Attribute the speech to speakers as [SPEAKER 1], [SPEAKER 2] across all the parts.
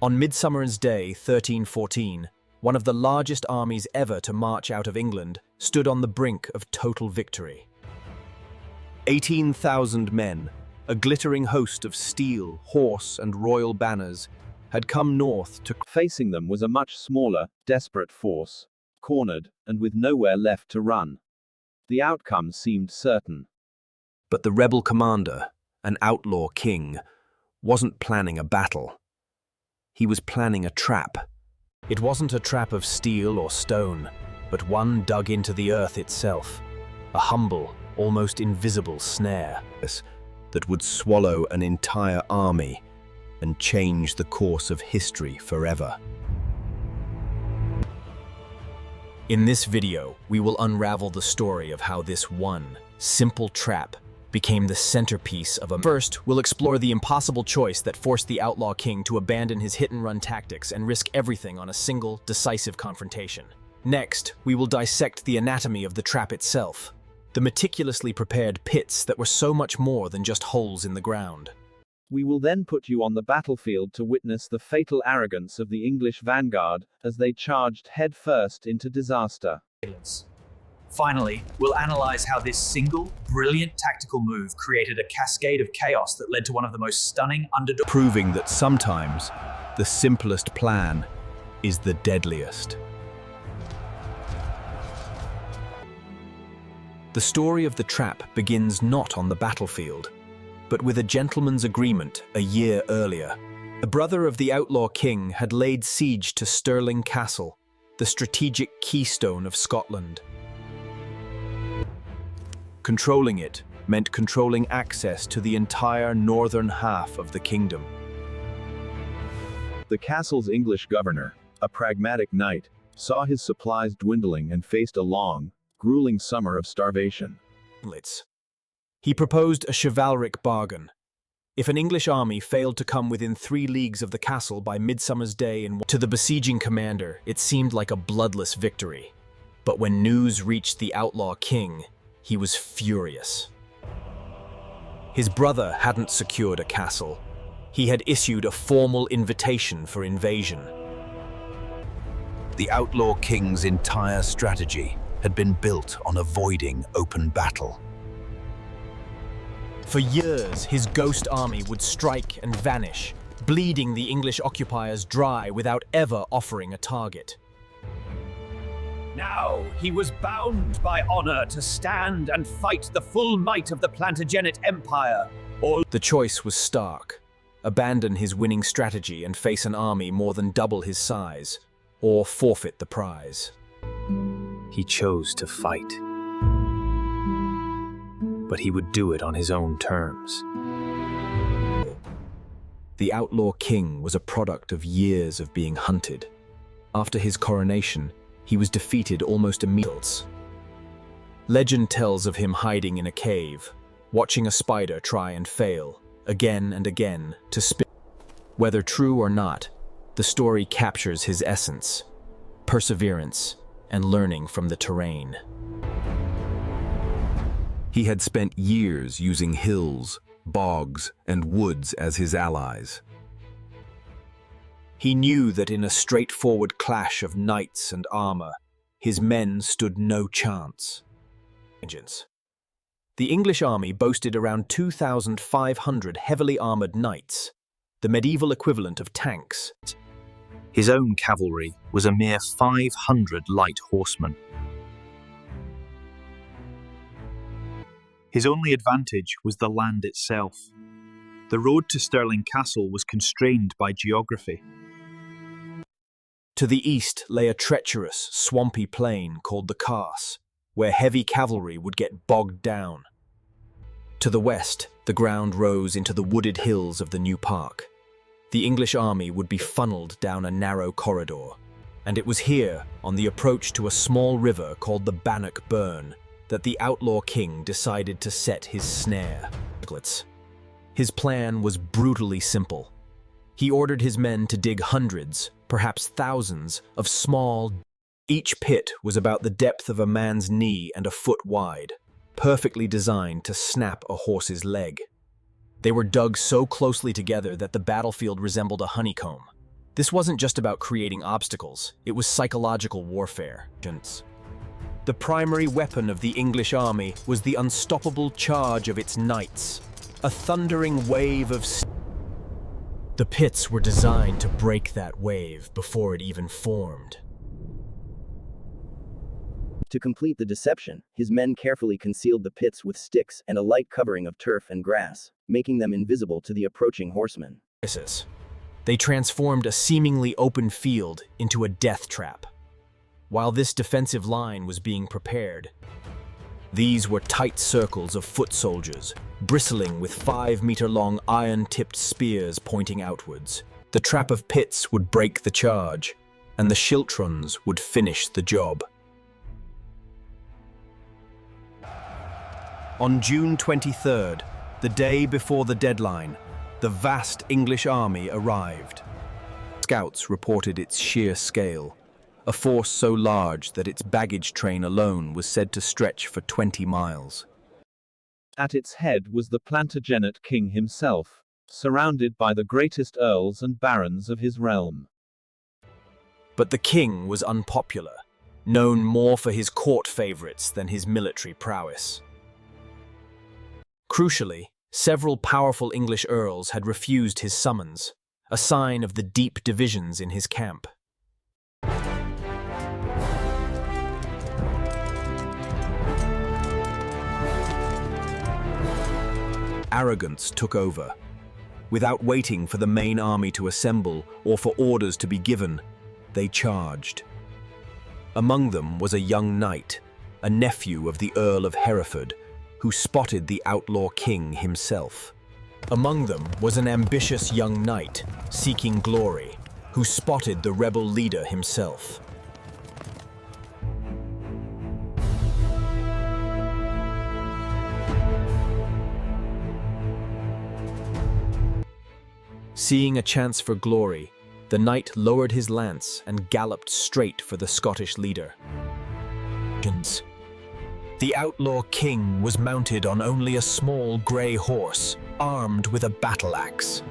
[SPEAKER 1] On Midsummer's Day, 1314, one of the largest armies ever to march out of England stood on the brink of total victory. 18,000 men, a glittering host of steel, horse, and royal banners, had come north to...
[SPEAKER 2] Facing them was a much smaller, desperate force, cornered, and with nowhere left to run. The outcome seemed certain.
[SPEAKER 1] But the rebel commander, an outlaw king, wasn't planning a battle. He was planning a trap. It wasn't a trap of steel or stone, but one dug into the earth itself, a humble, almost invisible snare that would swallow an entire army and change the course of history forever. In this video, we will unravel the story of how this one simple trap became the centerpiece of a... First, we'll explore the impossible choice that forced the Outlaw King to abandon his hit-and-run tactics and risk everything on a single, decisive confrontation. Next, we will dissect the anatomy of the trap itself, the meticulously prepared pits that were so much more than just holes in the ground.
[SPEAKER 2] We will then put you on the battlefield to witness the fatal arrogance of the English vanguard as they charged headfirst into disaster.
[SPEAKER 3] Finally, we'll analyze how this single, brilliant tactical move created a cascade of chaos that led to one of the most stunning underdog...
[SPEAKER 1] Proving that sometimes the simplest plan is the deadliest. The story of the trap begins not on the battlefield, but with a gentleman's agreement a year earlier. The brother of the Outlaw King had laid siege to Stirling Castle, the strategic keystone of Scotland. Controlling it meant controlling access to the entire northern half of the kingdom.
[SPEAKER 2] The castle's English governor, a pragmatic knight, saw his supplies dwindling and faced a long, grueling summer of starvation.
[SPEAKER 1] He proposed a chivalric bargain. If an English army failed to come within 3 leagues of the castle by Midsummer's Day, to the besieging commander, it seemed like a bloodless victory. But when news reached the Outlaw King, he was furious. His brother hadn't secured a castle. He had issued a formal invitation for invasion.
[SPEAKER 4] The Outlaw King's entire strategy had been built on avoiding open battle.
[SPEAKER 1] For years, his ghost army would strike and vanish, bleeding the English occupiers dry without ever offering a target.
[SPEAKER 3] Now, he was bound by honor to stand and fight the full might of the Plantagenet Empire.
[SPEAKER 1] The choice was stark: abandon his winning strategy and face an army more than double his size, or forfeit the prize.
[SPEAKER 4] He chose to fight, but he would do it on his own terms.
[SPEAKER 1] The Outlaw King was a product of years of being hunted. After his coronation, he was defeated almost immediately. Legend tells of him hiding in a cave, watching a spider try and fail, again and again, to spin. Whether true or not, the story captures his essence: perseverance and learning from the terrain.
[SPEAKER 4] He had spent years using hills, bogs, and woods as his allies.
[SPEAKER 1] He knew that in a straightforward clash of knights and armor, his men stood no chance. The English army boasted around 2,500 heavily armored knights, the medieval equivalent of tanks.
[SPEAKER 4] His own cavalry was a mere 500 light horsemen. His only advantage was the land itself. The road to Stirling Castle was constrained by geography.
[SPEAKER 1] To the east lay a treacherous, swampy plain called the Carse, where heavy cavalry would get bogged down. To the west, the ground rose into the wooded hills of the new park. The English army would be funneled down a narrow corridor, and it was here, on the approach to a small river called the Bannockburn, that the Outlaw King decided to set his snare. His plan was brutally simple. He ordered his men to dig hundreds, perhaps thousands, of small... Each pit was about the depth of a man's knee and a foot wide, perfectly designed to snap a horse's leg. They were dug so closely together that the battlefield resembled a honeycomb. This wasn't just about creating obstacles, it was psychological warfare. The primary weapon of the English army was the unstoppable charge of its knights, a thundering wave of The pits were designed to break that wave before it even formed.
[SPEAKER 5] To complete the deception, his men carefully concealed the pits with sticks and a light covering of turf and grass, making them invisible to the approaching horsemen.
[SPEAKER 1] They transformed a seemingly open field into a death trap. While this defensive line was being prepared, these were tight circles of foot soldiers, bristling with 5-meter-long iron-tipped spears pointing outwards. The trap of pits would break the charge, and the schiltrons would finish the job. On June 23rd, the day before the deadline, the vast English army arrived. Scouts reported its sheer scale, a force so large that its baggage train alone was said to stretch for 20 miles.
[SPEAKER 2] At its head was the Plantagenet king himself, surrounded by the greatest earls and barons of his realm.
[SPEAKER 1] But the king was unpopular, known more for his court favorites than his military prowess. Crucially, several powerful English earls had refused his summons, a sign of the deep divisions in his camp. Arrogance took over. Without waiting for the main army to assemble or for orders to be given, they charged. Among them was a young knight, a nephew of the Earl of Hereford, who spotted the Outlaw King himself. Among them was an ambitious young knight, seeking glory, who spotted the rebel leader himself. Seeing a chance for glory, the knight lowered his lance and galloped straight for the Scottish leader. The Outlaw King was mounted on only a small grey horse, armed with a battle axe.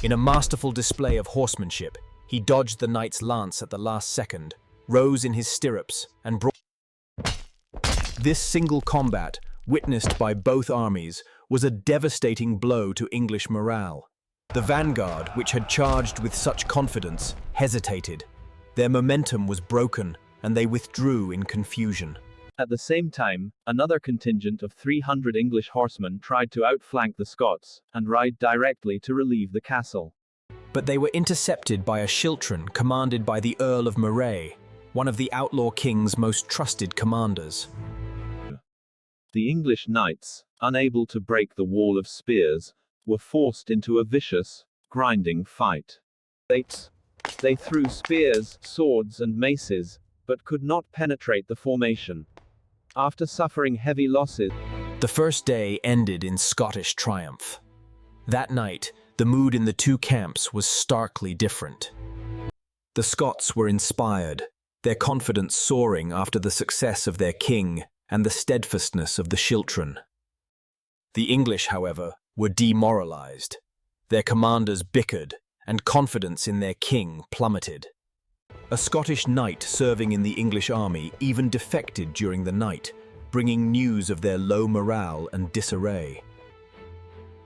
[SPEAKER 1] In a masterful display of horsemanship, he dodged the knight's lance at the last second, rose in his stirrups, and brought. This single combat, witnessed by both armies, was a devastating blow to English morale. The vanguard, which had charged with such confidence, hesitated. Their momentum was broken, and they withdrew in confusion.
[SPEAKER 2] At the same time, another contingent of 300 English horsemen tried to outflank the Scots and ride directly to relieve the castle.
[SPEAKER 1] But they were intercepted by a schiltron commanded by the Earl of Moray, one of the Outlaw King's most trusted commanders.
[SPEAKER 2] The English knights, unable to break the wall of spears, were forced into a vicious, grinding fight. They threw spears, swords, and maces, but could not penetrate the formation. After suffering heavy losses,
[SPEAKER 1] the first day ended in Scottish triumph. That night, the mood in the two camps was starkly different. The Scots were inspired, their confidence soaring after the success of their king and the steadfastness of the schiltron. The English, however, were demoralized. Their commanders bickered, and confidence in their king plummeted. A Scottish knight serving in the English army even defected during the night, bringing news of their low morale and disarray.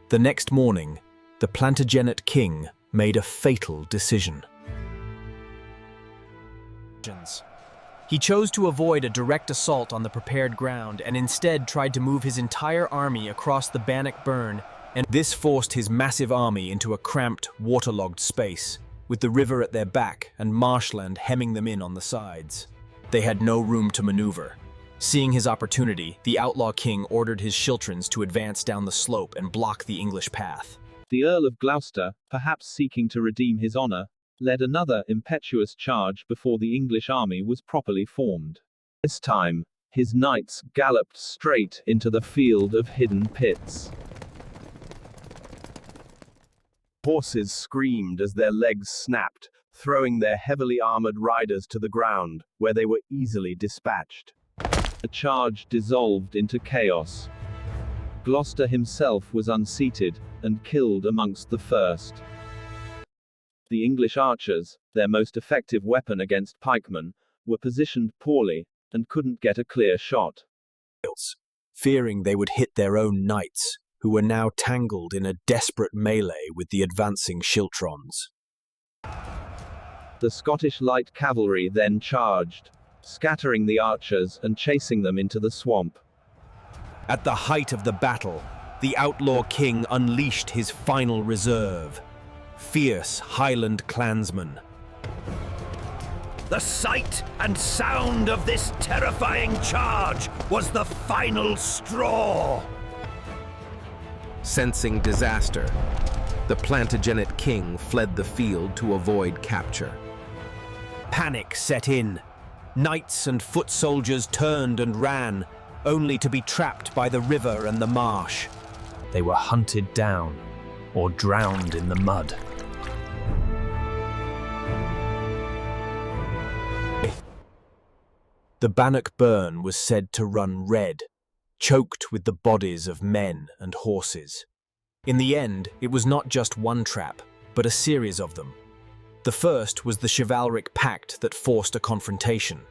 [SPEAKER 1] The next morning, the Plantagenet king made a fatal decision. He chose to avoid a direct assault on the prepared ground and instead tried to move his entire army across the Bannockburn, and this forced his massive army into a cramped, waterlogged space, with the river at their back and marshland hemming them in on the sides. They had no room to maneuver. Seeing his opportunity, the Outlaw King ordered his schiltrons to advance down the slope and block the English path.
[SPEAKER 2] The Earl of Gloucester, perhaps seeking to redeem his honor, led another impetuous charge before the English army was properly formed. This time, his knights galloped straight into the field of hidden pits. Horses screamed as their legs snapped, throwing their heavily armored riders to the ground, where they were easily dispatched. The charge dissolved into chaos. Gloucester himself was unseated, and killed amongst the first. The English archers, their most effective weapon against pikemen, were positioned poorly and couldn't get a clear shot.
[SPEAKER 1] Fearing they would hit their own knights, who were now tangled in a desperate melee with the advancing schiltrons.
[SPEAKER 2] The Scottish light cavalry then charged, scattering the archers and chasing them into the swamp.
[SPEAKER 1] At the height of the battle, the Outlaw King unleashed his final reserve, fierce Highland clansmen.
[SPEAKER 6] The sight and sound of this terrifying charge was the final straw.
[SPEAKER 7] Sensing disaster, the Plantagenet king fled the field to avoid capture.
[SPEAKER 1] Panic set in. Knights and foot soldiers turned and ran, only to be trapped by the river and the marsh.
[SPEAKER 3] They were hunted down or drowned in the mud.
[SPEAKER 1] The Bannockburn was said to run red, choked with the bodies of men and horses. In the end, it was not just one trap, but a series of them. The first was the chivalric pact that forced a confrontation.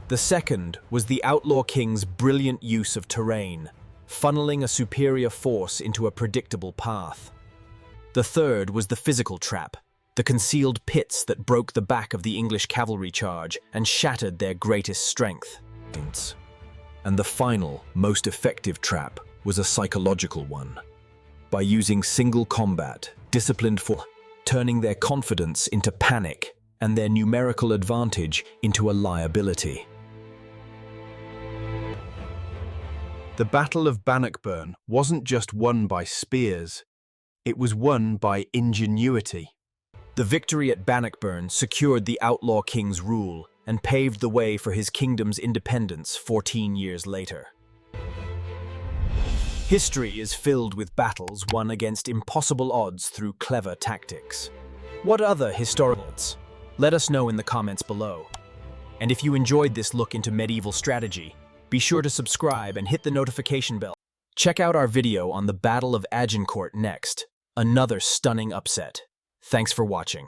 [SPEAKER 1] The second was the Outlaw King's brilliant use of terrain, funneling a superior force into a predictable path. The third was the physical trap, the concealed pits that broke the back of the English cavalry charge and shattered their greatest strength. And the final, most effective trap was a psychological one. By using single combat, disciplined for turning their confidence into panic and their numerical advantage into a liability.
[SPEAKER 4] The Battle of Bannockburn wasn't just won by spears, it was won by ingenuity.
[SPEAKER 1] The victory at Bannockburn secured the Outlaw King's rule and paved the way for his kingdom's independence 14 years later. History is filled with battles won against impossible odds through clever tactics. What other historians? Let us know in the comments below. And if you enjoyed this look into medieval strategy, be sure to subscribe and hit the notification bell. Check out our video on the Battle of Agincourt next, another stunning upset. Thanks for watching.